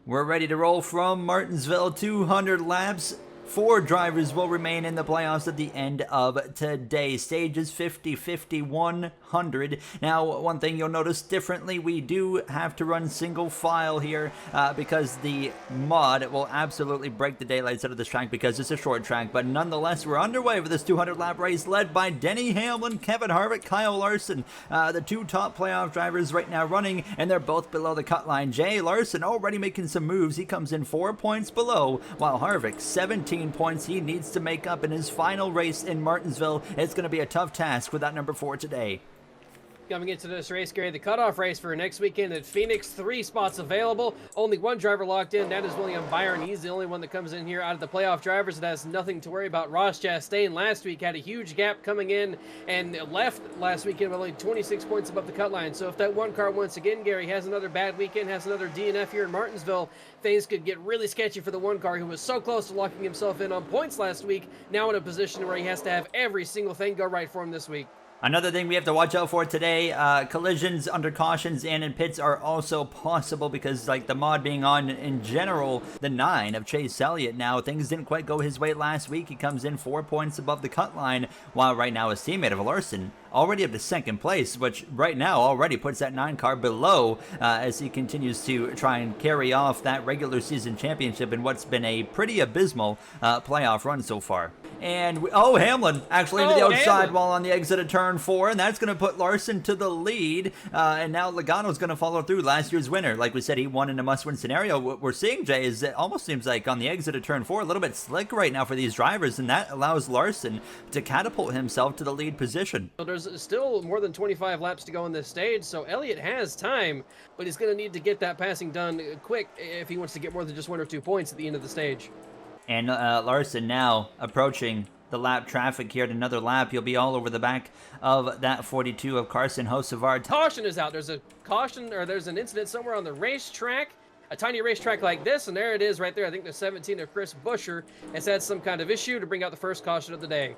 We're ready to roll from Martinsville. 200 laps. 4 drivers will remain in the playoffs at the end of today. Stages 50, 50, 100. Now, one thing you'll notice differently, we do have to run single file here because the mud will absolutely break the daylights out of this track because it's a short track. But nonetheless, we're underway for this 200-lap race led by Denny Hamlin, Kevin Harvick, Kyle Larson, the 2 top playoff drivers right now running, and they're both below the cut line. Jay Larson already making some moves. He comes in 4 points below, while Harvick 17 points he needs to make up in his final race in Martinsville. It's going to be a tough task with that number 4 today. Coming into this race, Gary, the cutoff race for next weekend at Phoenix. 3 spots available. Only 1 driver locked in. That is William Byron. He's the only one that comes in here out of the playoff drivers. It has nothing to worry about. Ross Chastain last week had a huge gap coming in and left last weekend with only 26 points above the cut line. So if that 1 car once again, Gary, has another bad weekend, has another DNF here in Martinsville, things could get really sketchy for the 1 car who was so close to locking himself in on points last week, now in a position where he has to have every single thing go right for him this week. Another thing we have to watch out for today, collisions under cautions and in pits are also possible because, like, the mod being on in general, the 9 of Chase Elliott now, things didn't quite go his way last week. He comes in 4 points above the cut line, while right now his teammate of Larson already up to 2nd place, which right now already puts that 9 car below as he continues to try and carry off that regular season championship in what's been a pretty abysmal playoff run so far. And Hamlin actually into the outside while on the exit of turn 4, and that's going to put Larson to the lead. And now Logano's going to follow through, last year's winner. Like we said, he won in a must-win scenario. What we're seeing, Jay, is it almost seems like on the exit of turn 4, a little bit slick right now for these drivers, and that allows Larson to catapult himself to the lead position. Well, there's still more than 25 laps to go in this stage, so Elliott has time, but he's going to need to get that passing done quick if he wants to get more than just 1 or 2 points at the end of the stage. And Larson now approaching the lap traffic here at another lap. He'll be all over the back of that 42 of Carson Hocevar. Caution is out. There's a caution, or there's an incident somewhere on the racetrack, a tiny racetrack like this, and there it is right there. I think the 17 of Chris Buescher has had some kind of issue to bring out the first caution of the day.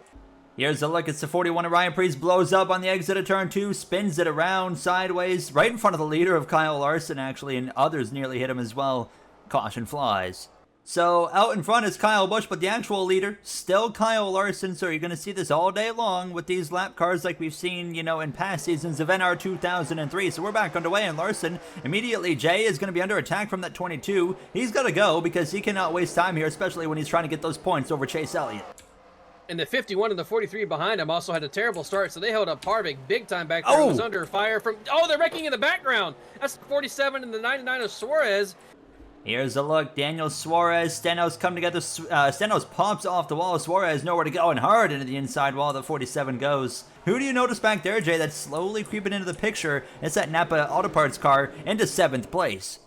Here's a look. It's the 41 of Ryan Preece. Blows up on the exit of turn 2, spins it around sideways, right in front of the leader of Kyle Larson, actually, and others nearly hit him as well. Caution flies. So out in front is Kyle Busch, but the actual leader, still Kyle Larson. So you're going to see this all day long with these lap cars like we've seen, you know, in past seasons of NR2003. So we're back underway, and Larson immediately, Jay, is going to be under attack from that 22. He's got to go because he cannot waste time here, especially when he's trying to get those points over Chase Elliott. And the 51 and the 43 behind him also had a terrible start, so they held up Harvick big time back there. He was under fire from, they're wrecking in the background. That's the 47 and the 99 of Suarez. Here's a look. Daniel Suarez, Stenos come together. Stenos pops off the wall. Suarez nowhere to go, and hard into the inside wall. The 47 goes. Who do you notice back there, Jay, that's slowly creeping into the picture? It's that Napa Auto Parts car into 7th place.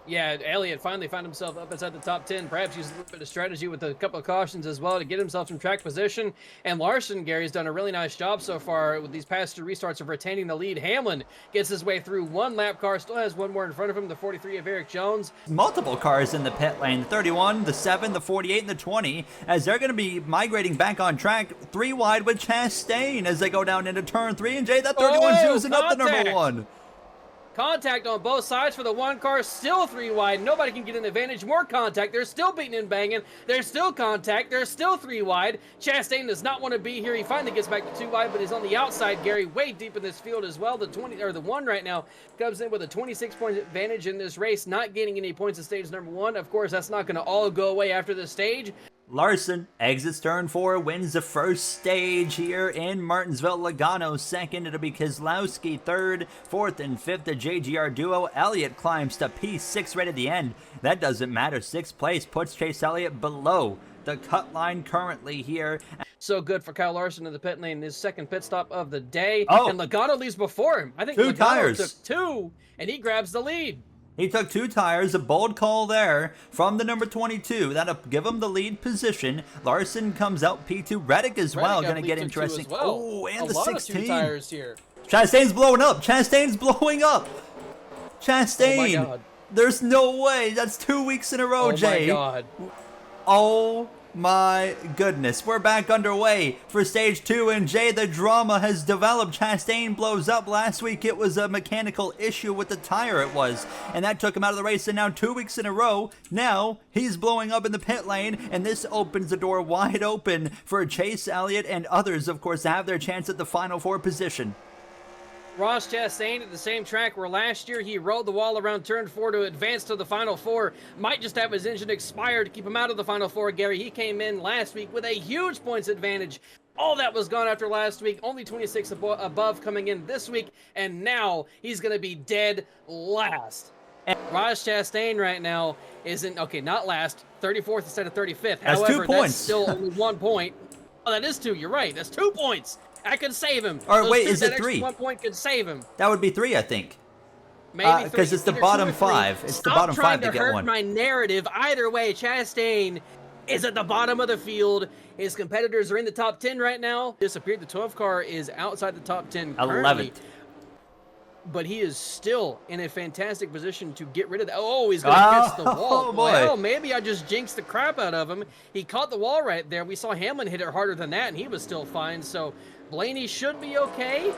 Yeah, Elliott finally found himself up inside the top 10. Perhaps used a little bit of strategy with a couple of cautions as well to get himself some track position. And Larson, Gary's done a really nice job so far with these past 2 restarts of retaining the lead. Hamlin gets his way through 1 lap car, still has 1 more in front of him, the 43 of Eric Jones. Multiple cars in the pit lane, the 31, the 7, the 48, and the 20, as they're going to be migrating back on track 3 wide with Chastain as they go down into turn 3. And Jay, that 31's using up the number 1. Contact on both sides for the 1 car, still 3 wide. Nobody can get an advantage. More contact. They're still beating and banging. There's still contact. There's still 3 wide. Chastain does not want to be here. He finally gets back to 2 wide, but he's on the outside, Gary, way deep in this field as well. The 1 right now comes in with a 26-point advantage in this race, not gaining any points in stage number 1. Of course, that's not going to all go away after this stage. Larson exits turn 4, wins the first stage here in Martinsville. Logano 2nd. It'll be Keselowski 3rd, 4th and 5th, the JGR duo. Elliott climbs to P6 right at the end. That doesn't matter. 6th place puts Chase Elliott below the cut line currently here. So good for Kyle Larson in the pit lane, his 2nd pit stop of the day. And Logano leaves before him. I think 2 tires. Took 2, and he grabs the lead. He took 2 tires, a bold call there from the number 22. That'll give him the lead position. Larson comes out P2. Reddick as well, going to get interesting. Oh, and the 16. A lot of 2 tires here. Chastain's blowing up. Chastain's blowing up. Chastain. Oh my God. There's no way. That's 2 weeks in a row, Jay. Oh my God. Oh my goodness, we're back underway for stage 2, and Jay, the drama has developed. Chastain blows up. Last week it was a mechanical issue with the tire, and that took him out of the race, and now 2 weeks in a row, now he's blowing up in the pit lane, and this opens the door wide open for Chase Elliott and others, of course, to have their chance at the Final Four position. Ross Chastain at the same track where last year he rode the wall around turn 4 to advance to the Final Four. Might just have his engine expired to keep him out of the Final Four, Gary. He came in last week with a huge points advantage. All that was gone after last week. Only 26 above coming in this week. And now he's going to be dead last. And Ross Chastain right now isn't, okay, not last, 34th instead of 35th. That's However, 2 points. that's still only 1 point. Oh, that is 2. You're right. That's 2 points. I could save him. Or wait, is it 3? 1 point could save him. That would be 3, I think. Maybe because it's the bottom 5. It's the bottom 5 to get one. Stop trying to hurt my narrative. Either way, Chastain is at the bottom of the field. His competitors are in the top 10 right now. Disappeared. The 12 car is outside the top 10 currently. 11th. But he is still in a fantastic position to get rid of that. Oh, he's going to catch the wall. Oh, boy. Well, maybe I just jinxed the crap out of him. He caught the wall right there. We saw Hamlin hit it harder than that, and he was still fine. So Blaney should be okay.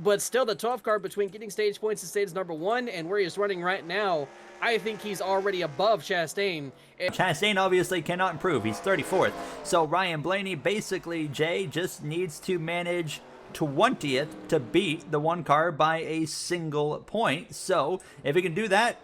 But still, the 12 car between getting stage points in stage number 1 and where he's running right now, I think he's already above Chastain. Chastain obviously cannot improve. He's 34th. So Ryan Blaney basically, Jay, just needs to manage 20th to beat the 1 car by a single point. So if he can do that,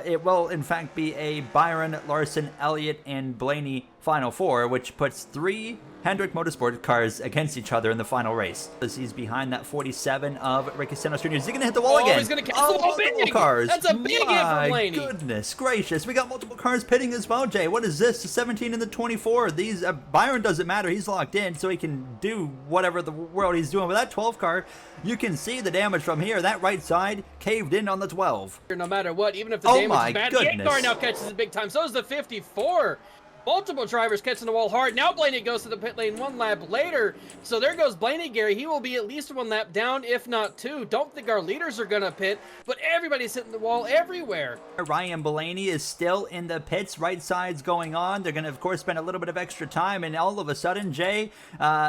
it will in fact be a Byron, Larson, Elliott, and Blaney Final Four, which puts 3 Hendrick Motorsport cars against each other in the final race. As he's behind that 47 of Ricky Santos Jr. Is he going to hit the wall again? He's going to catch the wall. Big cars. That's a big hit for Blaney. My goodness gracious. We got multiple cars pitting as well, Jay. What is this? The 17 and the 24. These Byron doesn't matter. He's locked in, so he can do whatever the world he's doing. But that 12 car, you can see the damage from here. That right side caved in on the 12. No matter what, even if the damage is bad, goodness. the 8 car now catches it big time. So is the 54. Multiple drivers catching the wall hard. Now Blaney goes to the pit lane 1 lap later. So there goes Blaney, Gary. He will be at least 1 lap down, if not 2. Don't think our leaders are going to pit, but everybody's hitting the wall everywhere. Ryan Blaney is still in the pits. Right side's going on. They're going to, of course, spend a little bit of extra time, and all of a sudden, Jay,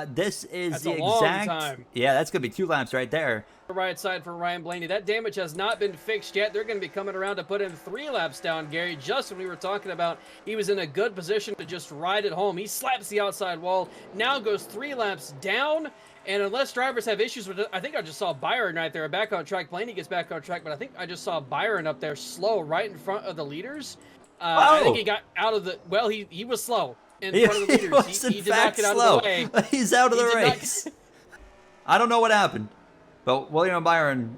this is that's the a long exact... time. Yeah, that's going to be 2 laps right there. The right side for Ryan Blaney. That damage has not been fixed yet. They're going to be coming around to put him 3 laps down, Gary. Just when we were talking about he was in a good position to just ride it home. He slaps the outside wall, now goes 3 laps down. And unless drivers have issues with it, I think I just saw Byron right there back on track. Blaney gets back on track, but I think I just saw Byron up there slow right in front of the leaders. I think he got out of the, well, he was slow in front of the leaders. He did not get out of the way. He's out of the race. I don't know what happened. But William Byron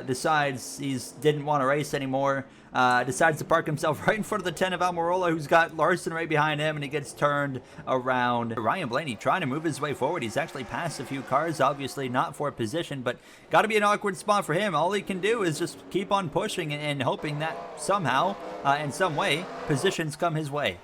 decides he didn't want to race anymore, decides to park himself right in front of the 10 of Almirola, who's got Larson right behind him, and he gets turned around. Ryan Blaney trying to move his way forward. He's actually passed a few cars, obviously not for position, but got to be an awkward spot for him. All he can do is just keep on pushing and hoping that somehow, in some way, positions come his way.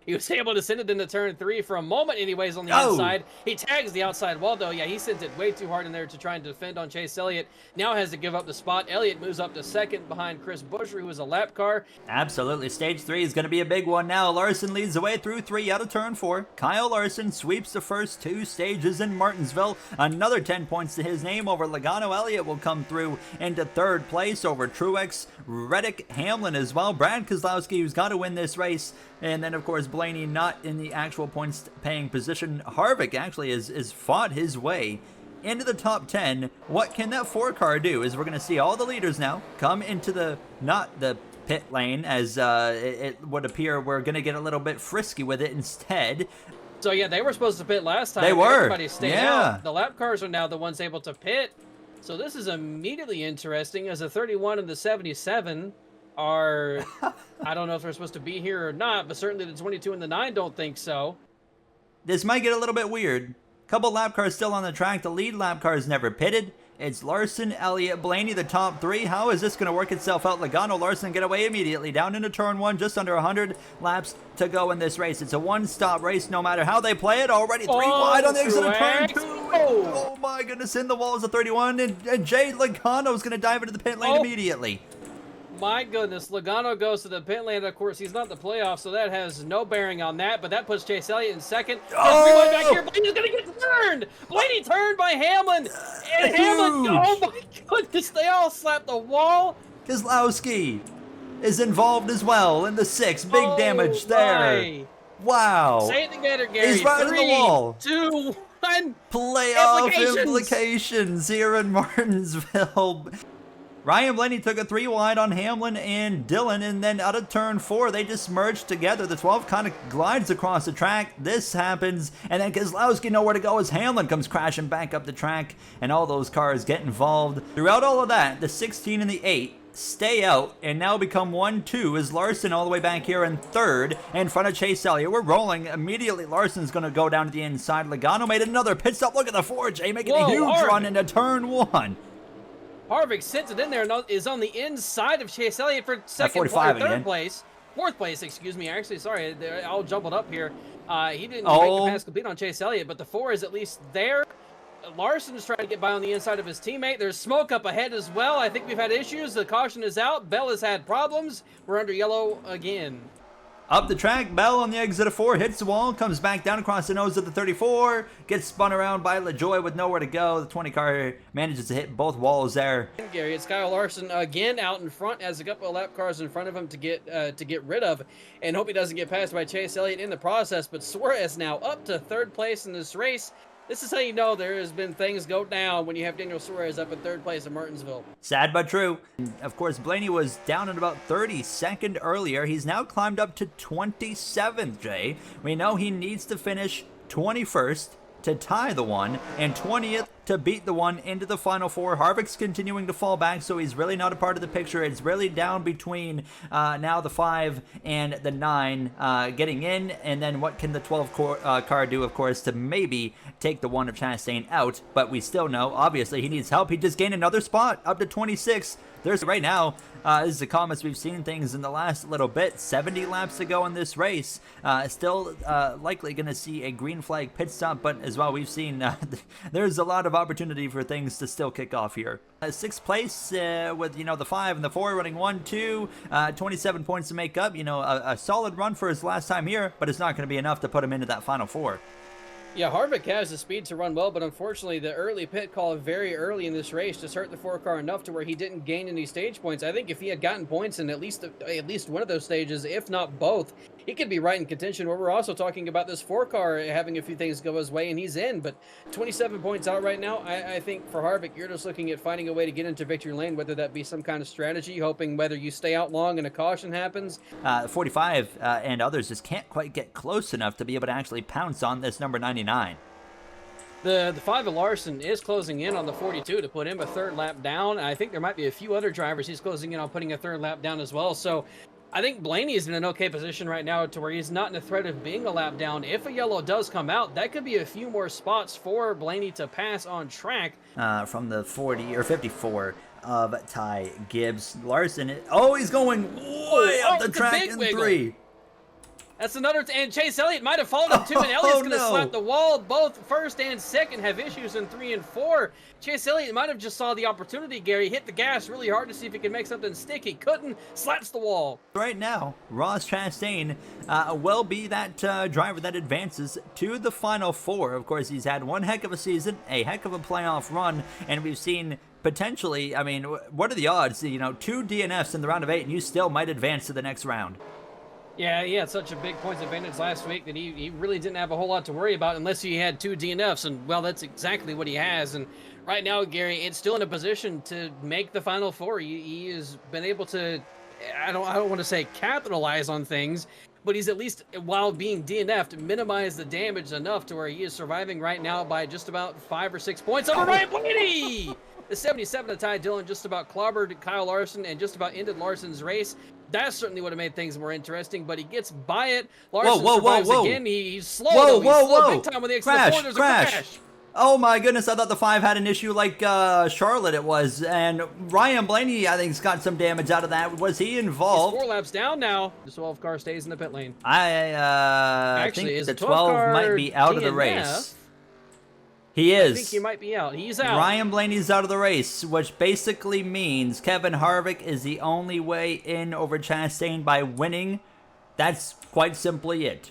He was able to send it into turn 3 for a moment anyways on the inside. He tags the outside wall, though. Yeah, he sent it way too hard in there to try and defend on Chase Elliott. Now has to give up the spot. Elliott moves up to 2nd behind Chris Buescher, who is a lap car. Absolutely. Stage 3 is going to be a big one now. Larson leads the way through 3 out of turn 4. Kyle Larson sweeps the first 2 stages in Martinsville. Another 10 points to his name over Logano. Elliott will come through into 3rd place over Truex, Reddick, Hamlin as well. Brad Keselowski, who's got to win this race. And then, of course, Blaney not in the actual points-paying position. Harvick actually is fought his way into the top 10. What can that 4 car do? Is we're going to see all the leaders now come into the, not the pit lane, as it would appear we're going to get a little bit frisky with it instead. So, yeah, they were supposed to pit last time. They were. Everybody stayed out. The lap cars are now the ones able to pit. So this is immediately interesting, as the 31 and the 77 are, I don't know if they're supposed to be here or not, but certainly the 22 and the 9 don't think so. This might get a little bit weird. Couple lap cars still on the track. The lead lap car is never pitted. It's Larson, Elliott, Blaney, the top 3. How is this going to work itself out? Logano, Larson get away immediately. Down into turn 1, just under 100 laps to go in this race. It's a one-stop race no matter how they play it. Already 3 wide on the exit of turn 2. Oh my goodness, in the walls of 31. And Jay Logano's going to dive into the pit lane immediately. My goodness, Logano goes to the pit lane. Of course, he's not in the playoffs, so that has no bearing on that. But that puts Chase Elliott in second. Oh! Back here. Blaney's gonna get turned. Blaney turned by Hamlin, and Hamlin. Oh my goodness! They all slapped the wall. Keselowski is involved as well in the 6. Big damage there. Wow. Say it together, Gary. He's right in the wall. 3, 2, 1. Playoff implications here in Martinsville. Ryan Blaney took a 3 wide on Hamlin and Dillon, and then out of turn 4, they just merged together. The 12 kind of glides across the track. This happens, and then Keselowski nowhere to go as Hamlin comes crashing back up the track, and all those cars get involved. Throughout all of that, the 16 and the 8 stay out and now become 1-2 as Larson all the way back here in 3rd in front of Chase Elliott. We're rolling. Immediately, Larson's going to go down to the inside. Logano made another pit stop. Look at the 4J making a huge run into turn 1. Harvick sits it in there and is on the inside of Chase Elliott for third place. 4th place, excuse me. Actually, sorry, they're all jumbled up here. He didn't make the pass complete on Chase Elliott, but the 4 is at least there. Larson's trying to get by on the inside of his teammate. There's smoke up ahead as well. I think we've had issues. The caution is out. Bell has had problems. We're under yellow again. Up the track, Bell on the exit of 4, hits the wall, comes back down across the nose of the 34, gets spun around by LaJoie with nowhere to go. The 20 car manages to hit both walls there. Gary, it's Kyle Larson again out in front, has a couple of lap cars in front of him to get rid of, and hope he doesn't get passed by Chase Elliott in the process. But Suarez now up to 3rd place in this race. This is how you know there has been things go down when you have Daniel Suarez up in 3rd place in Martinsville. Sad but true. Of course, Blaney was down at about 32nd earlier. He's now climbed up to 27th, Jay. We know he needs to finish 21st to tie the 1 and 20th to beat the 1 into the final 4. Harvick's continuing to fall back, so he's really not a part of the picture. It's really down between now the 5 and the 9 getting in, and then what can the 12 car do, of course, to maybe take the 1 of Chastain out. But we still know, obviously, he needs help. He just gained another spot up to 26. There's right now, this is the comments we've seen things in the last little bit. 70 laps to go in this race. Still likely going to see a green flag pit stop, but as well, we've seen there's a lot of opportunity for things to still kick off here. 6th place with, the 5 and the 4 running 1-2, 27 points to make up. A solid run for his last time here, but it's not going to be enough to put him into that final 4. Yeah, Harvick has the speed to run well, but unfortunately the early pit call very early in this race just hurt the 4 car enough to where he didn't gain any stage points. I think if he had gotten points in at least one of those stages, if not both, he could be right in contention. Where we're also talking about this 4 car having a few things go his way, and he's in, but 27 points out right now. I think for Harvick, you're just looking at finding a way to get into victory lane, whether that be some kind of strategy, hoping whether you stay out long and a caution happens. 45 and others just can't quite get close enough to be able to actually pounce on this number 99. The 5 of Larson is closing in on the 42 to put him a 3rd lap down. I think there might be a few other drivers he's closing in on putting a 3rd lap down as well. So I think Blaney is in an okay position right now to where he's not in a threat of being a lap down. If a yellow does come out, that could be a few more spots for Blaney to pass on track. From the 40 or 54 of Ty Gibbs. Larson, he's going way up the track in 3. That's another, and Chase Elliott might have followed him too, and Elliott's going to slap the wall. Both 1st and 2nd have issues in 3 and 4. Chase Elliott might have just saw the opportunity, Gary, hit the gas really hard to see if he could make something stick. He couldn't, slaps the wall. Right now, Ross Chastain will be that driver that advances to the final 4. Of course, he's had one heck of a season, a heck of a playoff run, and we've seen potentially, what are the odds? 2 DNFs in the round of 8, and you still might advance to the next round. Yeah, he had such a big points advantage last week that he really didn't have a whole lot to worry about unless he had 2 DNFs, and, well, that's exactly what he has. And right now, Gary, it's still in a position to make the final 4. He has been able to, I don't want to say capitalize on things, but he's at least, while being DNF'd, minimize the damage enough to where he is surviving right now by just about 5 or 6 points over Ryan Blaney! The 77 of Ty Dillon just about clobbered Kyle Larson and just about ended Larson's race. That certainly would have made things more interesting, but he gets by it. Larson survives again. He's slow. He's slow big time with the extra 4. There's a crash. Oh my goodness, I thought the 5 had an issue like Charlotte it was. And Ryan Blaney, I think, has got some damage out of that. Was he involved? He's 4 laps down now. The 12 car stays in the pit lane. I think the 12 might be out of the race. He I is. think he might be out. He's out. Ryan Blaney's out of the race, which basically means Kevin Harvick is the only way in over Chastain by winning. That's quite simply it.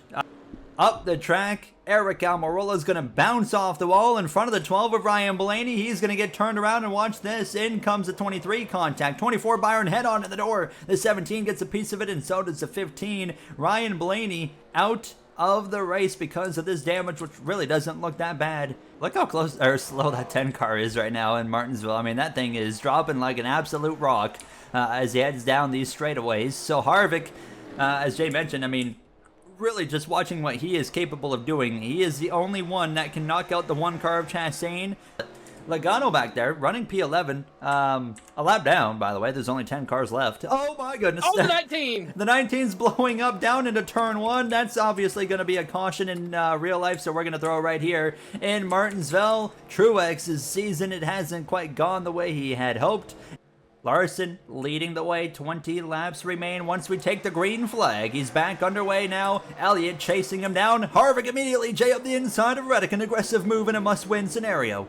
Up the track, Eric Almirola is going to bounce off the wall in front of the 12 of Ryan Blaney. He's going to get turned around, and watch this. In comes the 23 contact. 24 Byron head on to the door. The 17 gets a piece of it, and so does the 15. Ryan Blaney out of the race because of this damage, which really doesn't look that bad. Look how close or slow that 10 car is right now in Martinsville. I mean, that thing is dropping like an absolute rock as he heads down these straightaways. So Harvick, as Jay mentioned, I mean, really just watching what he is capable of doing. He is the only one that can knock out the one car of Chastain. Logano back there, running P11, a lap down, by the way. There's only 10 cars left. Oh, my goodness. Oh, the 19! The 19's blowing up down into turn 1. That's obviously going to be a caution in real life, so we're going to throw right here in Martinsville. Truex's season, it hasn't quite gone the way he had hoped. Larson leading the way, 20 laps remain once we take the green flag. He's back underway now. Elliott chasing him down. Harvick immediately, Jay up the inside of Reddick. An aggressive move in a must-win scenario.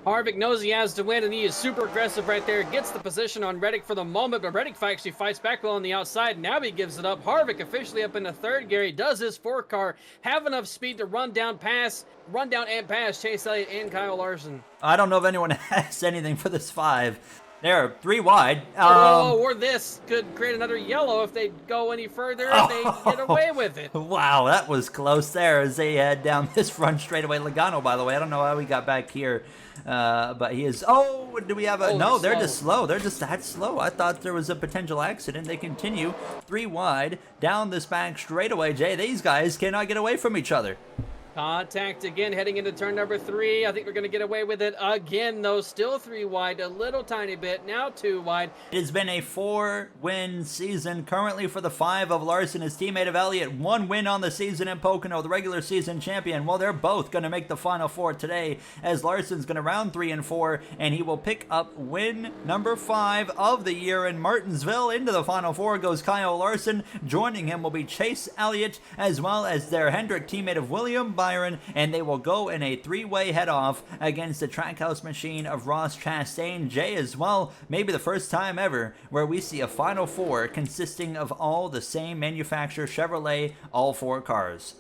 Harvick knows he has to win, and he is super aggressive right there. Gets the position on Reddick for the moment, but Reddick actually fights back well on the outside. Now he gives it up. Harvick officially up in the third gear. He does his 4-car, have enough speed to run down and pass Chase Elliott and Kyle Larson. I don't know if anyone has anything for this 5. They're 3 wide. Or this could create another yellow if they go any further and they get away with it. Wow, that was close there as they head down this front straightaway. Logano, by the way, I don't know how he got back here, but he is. Oh, do we have a? No, they're just slow. They're just that slow. I thought there was a potential accident. They continue 3 wide down this back straightaway. Jay, these guys cannot get away from each other. Contact again heading into turn number 3. I think we're going to get away with it again, though. Still 3 wide, a little tiny bit. Now 2 wide. It has been a 4-win season currently for the 5 of Larson, his teammate of Elliott. 1 win on the season in Pocono, the regular season champion. Well, they're both going to make the final 4 today as Larson's going to round 3 and 4, and he will pick up win number 5 of the year in Martinsville. Into the final 4 goes Kyle Larson. Joining him will be Chase Elliott as well as their Hendrick teammate of William Byron, and they will go in a 3-way head-off against the Trackhouse machine of Ross Chastain. Jay, as well, maybe the first time ever where we see a Final 4 consisting of all the same manufacturer Chevrolet, all 4 cars.